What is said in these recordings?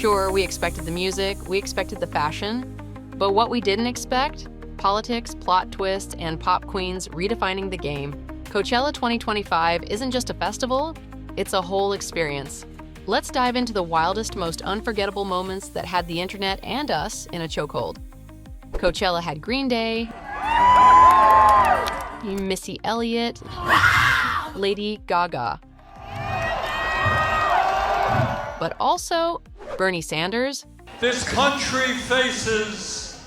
Sure, we expected the music, we expected the fashion, but what we didn't expect? Politics, plot twists, and pop queens redefining the game. Coachella 2025 isn't just a festival, it's a whole experience. Let's dive into the wildest, most unforgettable moments that had the internet and us in a chokehold. Coachella had Green Day, Missy Elliott, Lady Gaga, but also Bernie Sanders. This country faces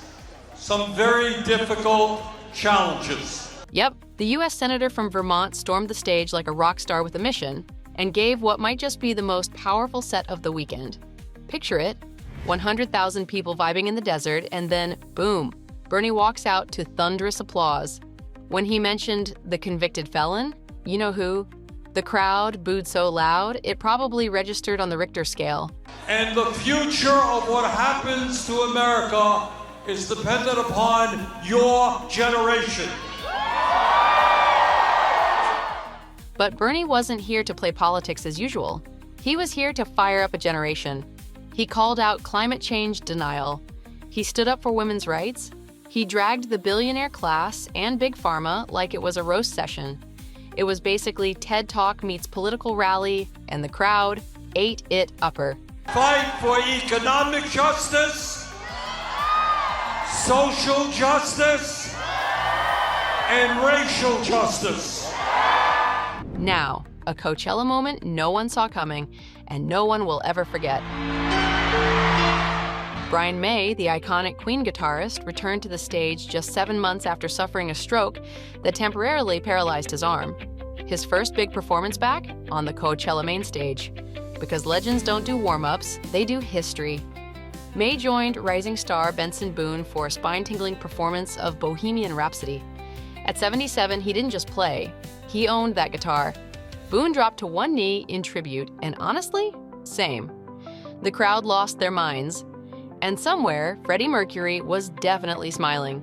some very difficult challenges. Yep, the US Senator from Vermont stormed the stage like a rock star with a mission and gave what might just be the most powerful set of the weekend. Picture it, 100,000 people vibing in the desert, and then, boom, Bernie walks out to thunderous applause. When he mentioned the convicted felon, you know who? The crowd booed so loud, it probably registered on the Richter scale. And the future of what happens to America is dependent upon your generation. But Bernie wasn't here to play politics as usual. He was here to fire up a generation. He called out climate change denial. He stood up for women's rights. He dragged the billionaire class and Big Pharma like it was a roast session. It was basically TED Talk meets political rally, and the crowd ate it upper. Fight for economic justice, social justice, and racial justice. Now, a Coachella moment no one saw coming, and no one will ever forget. Brian May, the iconic Queen guitarist, returned to the stage just 7 months after suffering a stroke that temporarily paralyzed his arm. His first big performance back on the Coachella main stage. Because legends don't do warm-ups, they do history. May joined rising star Benson Boone for a spine-tingling performance of Bohemian Rhapsody. At 77, he didn't just play, he owned that guitar. Boone dropped to one knee in tribute, and honestly, same. The crowd lost their minds. And somewhere, Freddie Mercury was definitely smiling.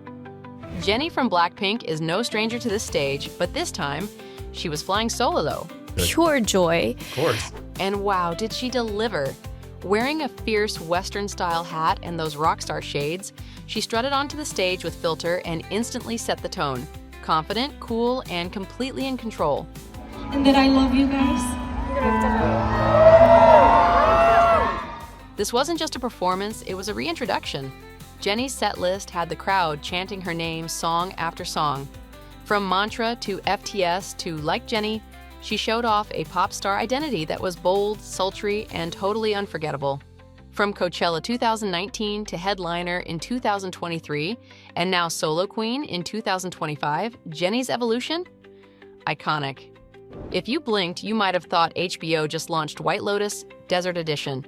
Jennie from Blackpink is no stranger to this stage, but this time, she was flying solo. Pure joy. Of course. And wow, did she deliver. Wearing a fierce Western-style hat and those rock star shades, she strutted onto the stage with filter and instantly set the tone. Confident, cool, and completely in control. And that I love you guys. This wasn't just a performance, it was a reintroduction. Jennie's set list had the crowd chanting her name song after song. From Mantra to FTS to Like Jennie, she showed off a pop star identity that was bold, sultry, and totally unforgettable. From Coachella 2019 to headliner in 2023, and now solo queen in 2025, Jennie's evolution? Iconic. If you blinked, you might have thought HBO just launched White Lotus Desert Edition.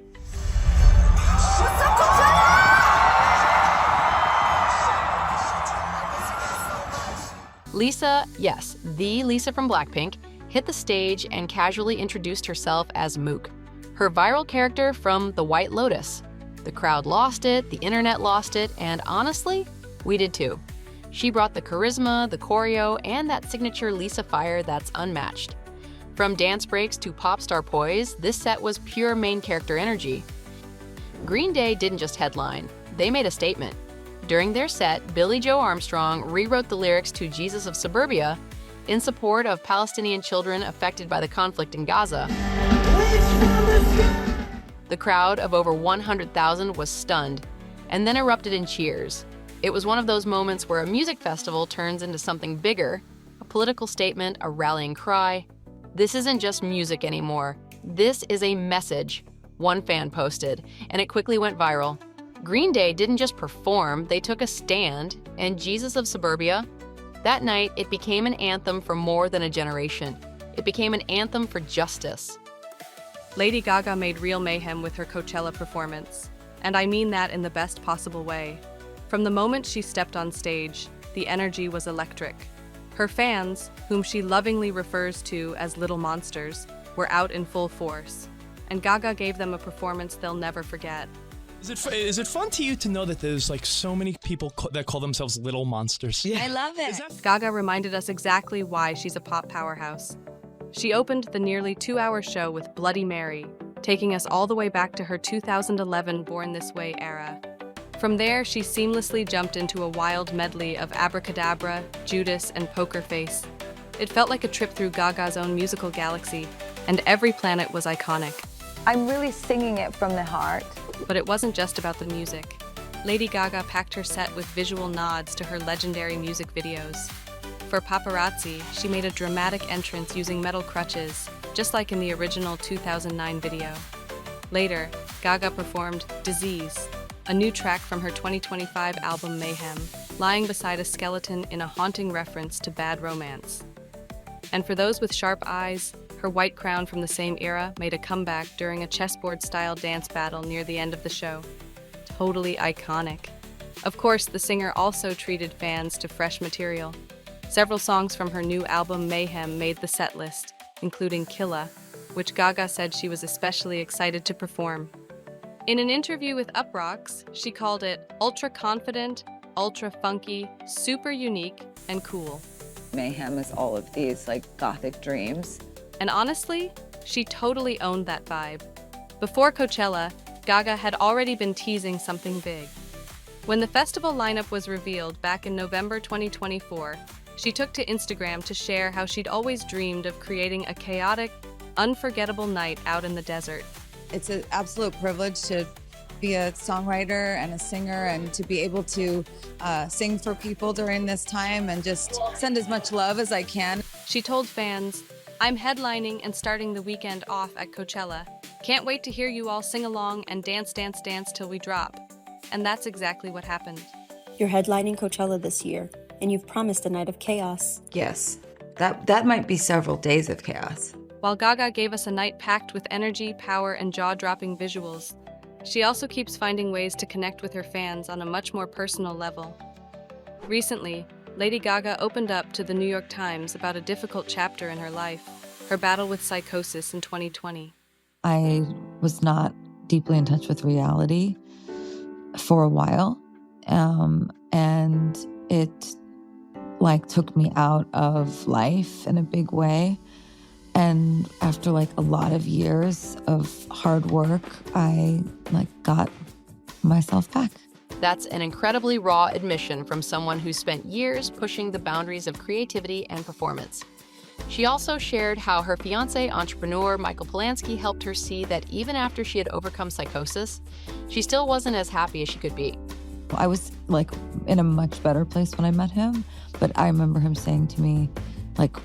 Lisa, yes, the Lisa from Blackpink, hit the stage and casually introduced herself as Mook, her viral character from the White Lotus. The crowd lost it, the internet lost it, and honestly, we did too. She brought the charisma, the choreo, and that signature Lisa fire that's unmatched. From dance breaks to pop star poise, this set was pure main character energy. Green Day didn't just headline, they made a statement. During their set, Billie Joe Armstrong rewrote the lyrics to Jesus of Suburbia in support of Palestinian children affected by the conflict in Gaza. The crowd of over 100,000 was stunned, and then erupted in cheers. It was one of those moments where a music festival turns into something bigger, a political statement, a rallying cry. This isn't just music anymore. This is a message, one fan posted, and it quickly went viral. Green Day didn't just perform, they took a stand, and Jesus of Suburbia? That night, it became an anthem for more than a generation. It became an anthem for justice. Lady Gaga made real mayhem with her Coachella performance, and I mean that in the best possible way. From the moment she stepped on stage, the energy was electric. Her fans, whom she lovingly refers to as little monsters, were out in full force, and Gaga gave them a performance they'll never forget. Is it fun to you to know that there's like so many people that call themselves little monsters? I love it. Gaga reminded us exactly why she's a pop powerhouse. She opened the nearly 2-hour show with Bloody Mary, taking us all the way back to her 2011 Born This Way era. From there, she seamlessly jumped into a wild medley of Abracadabra, Judas, and Poker Face. It felt like a trip through Gaga's own musical galaxy, and every planet was iconic. I'm really singing it from the heart. But it wasn't just about the music. Lady Gaga packed her set with visual nods to her legendary music videos. For paparazzi, she made a dramatic entrance using metal crutches, just like in the original 2009 video. Later, Gaga performed Disease, a new track from her 2025 album Mayhem, lying beside a skeleton in a haunting reference to Bad Romance. And for those with sharp eyes, her white crown from the same era made a comeback during a chessboard-style dance battle near the end of the show. Totally iconic. Of course, the singer also treated fans to fresh material. Several songs from her new album Mayhem made the set list, including Killa, which Gaga said she was especially excited to perform. In an interview with Uproxx, she called it ultra-confident, ultra-funky, super unique, and cool. Mayhem is all of these gothic dreams. And honestly, she totally owned that vibe. Before Coachella, Gaga had already been teasing something big. When the festival lineup was revealed back in November 2024, she took to Instagram to share how she'd always dreamed of creating a chaotic, unforgettable night out in the desert. It's an absolute privilege to be a songwriter and a singer and to be able to sing for people during this time and just send as much love as I can. She told fans, "I'm headlining and starting the weekend off at Coachella. Can't wait to hear you all sing along and dance, dance, dance till we drop." And that's exactly what happened. You're headlining Coachella this year, and you've promised a night of chaos. Yes, that might be several days of chaos. While Gaga gave us a night packed with energy, power, and jaw-dropping visuals, she also keeps finding ways to connect with her fans on a much more personal level. Recently, Lady Gaga opened up to the New York Times about a difficult chapter in her life, her battle with psychosis in 2020. I was not deeply in touch with reality for a while, and it took me out of life in a big way. And after a lot of years of hard work, I got myself back. That's an incredibly raw admission from someone who spent years pushing the boundaries of creativity and performance. She also shared how her fiancé, entrepreneur Michael Polanski, helped her see that even after she had overcome psychosis, she still wasn't as happy as she could be. I was in a much better place when I met him, but I remember him saying to me,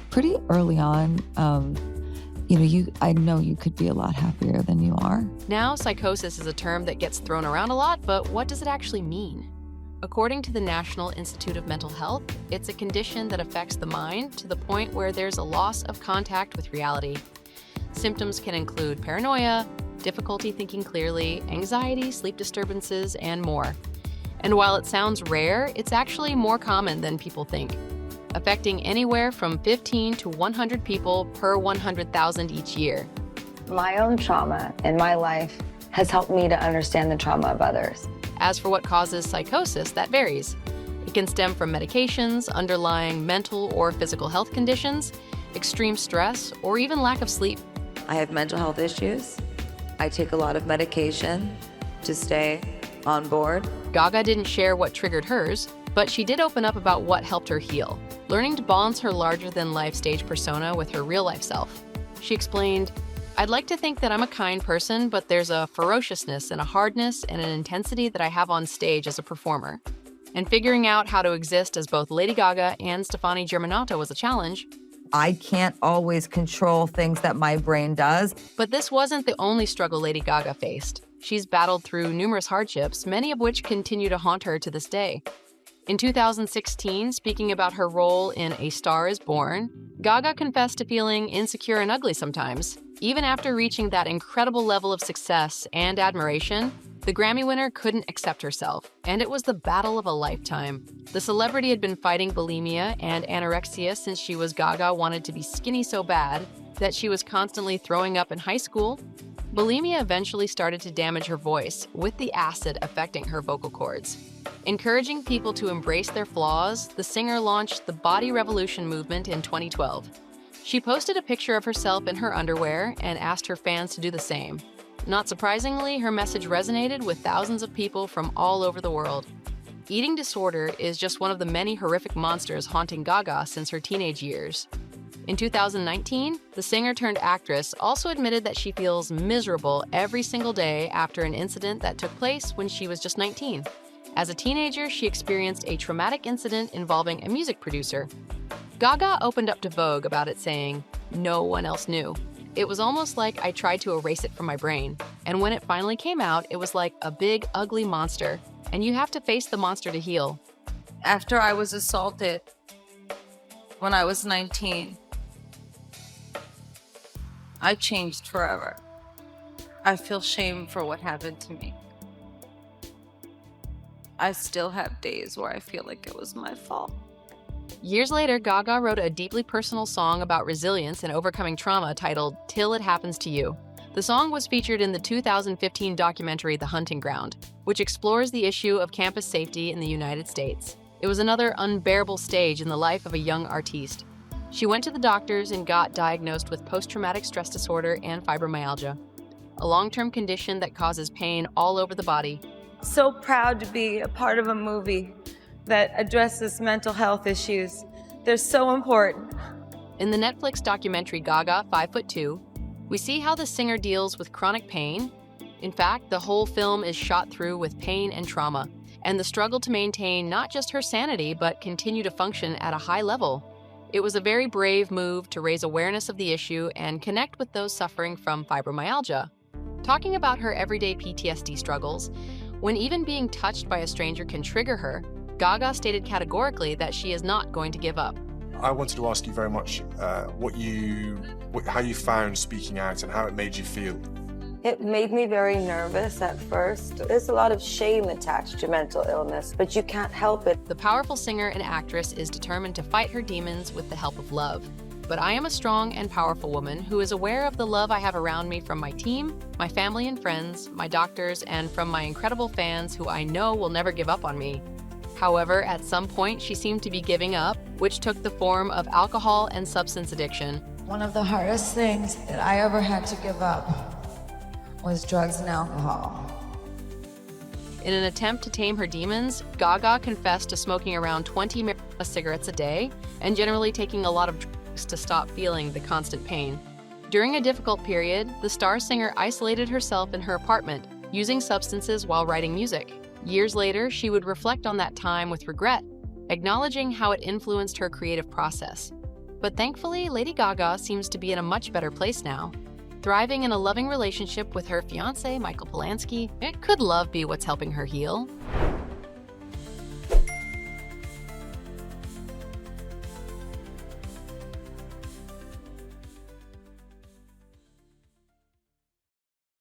pretty early on, I know you could be a lot happier than you are. Now, psychosis is a term that gets thrown around a lot, but what does it actually mean? According to the National Institute of Mental Health, it's a condition that affects the mind to the point where there's a loss of contact with reality. Symptoms can include paranoia, difficulty thinking clearly, anxiety, sleep disturbances, and more. And while it sounds rare, it's actually more common than people think, affecting anywhere from 15 to 100 people per 100,000 each year. My own trauma in my life has helped me to understand the trauma of others. As for what causes psychosis, that varies. It can stem from medications, underlying mental or physical health conditions, extreme stress, or even lack of sleep. I have mental health issues. I take a lot of medication to stay on board. Gaga didn't share what triggered hers, but she did open up about what helped her heal, learning to balance her larger-than-life stage persona with her real-life self. She explained, "I'd like to think that I'm a kind person, but there's a ferociousness and a hardness and an intensity that I have on stage as a performer. And figuring out how to exist as both Lady Gaga and Stefani Germanotta was a challenge. I can't always control things that my brain does." But this wasn't the only struggle Lady Gaga faced. She's battled through numerous hardships, many of which continue to haunt her to this day. In 2016, speaking about her role in A Star Is Born, Gaga confessed to feeling insecure and ugly sometimes. Even after reaching that incredible level of success and admiration, the Grammy winner couldn't accept herself, and it was the battle of a lifetime. The celebrity had been fighting bulimia and anorexia since she was Gaga wanted to be skinny so bad that she was constantly throwing up in high school. Bulimia eventually started to damage her voice, with the acid affecting her vocal cords. Encouraging people to embrace their flaws, the singer launched the Body Revolution movement in 2012. She posted a picture of herself in her underwear and asked her fans to do the same. Not surprisingly, her message resonated with thousands of people from all over the world. Eating disorder is just one of the many horrific monsters haunting Gaga since her teenage years. In 2019, the singer-turned-actress also admitted that she feels miserable every single day after an incident that took place when she was just 19. As a teenager, she experienced a traumatic incident involving a music producer. Gaga opened up to Vogue about it, saying, "No one else knew. It was almost like I tried to erase it from my brain. And when it finally came out, it was like a big, ugly monster. And you have to face the monster to heal." After I was assaulted when I was 19, I changed forever. I feel shame for what happened to me. I still have days where I feel like it was my fault. Years later, Gaga wrote a deeply personal song about resilience and overcoming trauma titled "Till It Happens to You." The song was featured in the 2015 documentary The Hunting Ground, which explores the issue of campus safety in the United States. It was another unbearable stage in the life of a young artiste. She went to the doctors and got diagnosed with post-traumatic stress disorder and fibromyalgia, a long-term condition that causes pain all over the body. So proud to be a part of a movie that addresses mental health issues. They're so important. In the Netflix documentary Gaga, 5'2", we see how the singer deals with chronic pain. In fact, the whole film is shot through with pain and trauma, and the struggle to maintain not just her sanity, but continue to function at a high level. It was a very brave move to raise awareness of the issue and connect with those suffering from fibromyalgia. Talking about her everyday PTSD struggles, when even being touched by a stranger can trigger her, Gaga stated categorically that she is not going to give up. I wanted to ask you very much how you found speaking out and how it made you feel. It made me very nervous at first. There's a lot of shame attached to mental illness, but you can't help it. The powerful singer and actress is determined to fight her demons with the help of love. But I am a strong and powerful woman who is aware of the love I have around me from my team, my family and friends, my doctors, and from my incredible fans who I know will never give up on me. However, at some point, she seemed to be giving up, which took the form of alcohol and substance addiction. One of the hardest things that I ever had to give up was drugs and alcohol. In an attempt to tame her demons, Gaga confessed to smoking around 20 cigarettes a day and generally taking a lot of drugs to stop feeling the constant pain. During a difficult period, the star singer isolated herself in her apartment, using substances while writing music. Years later, she would reflect on that time with regret, acknowledging how it influenced her creative process. But thankfully, Lady Gaga seems to be in a much better place now, thriving in a loving relationship with her fiancé, Michael Polanski. Could love be what's helping her heal?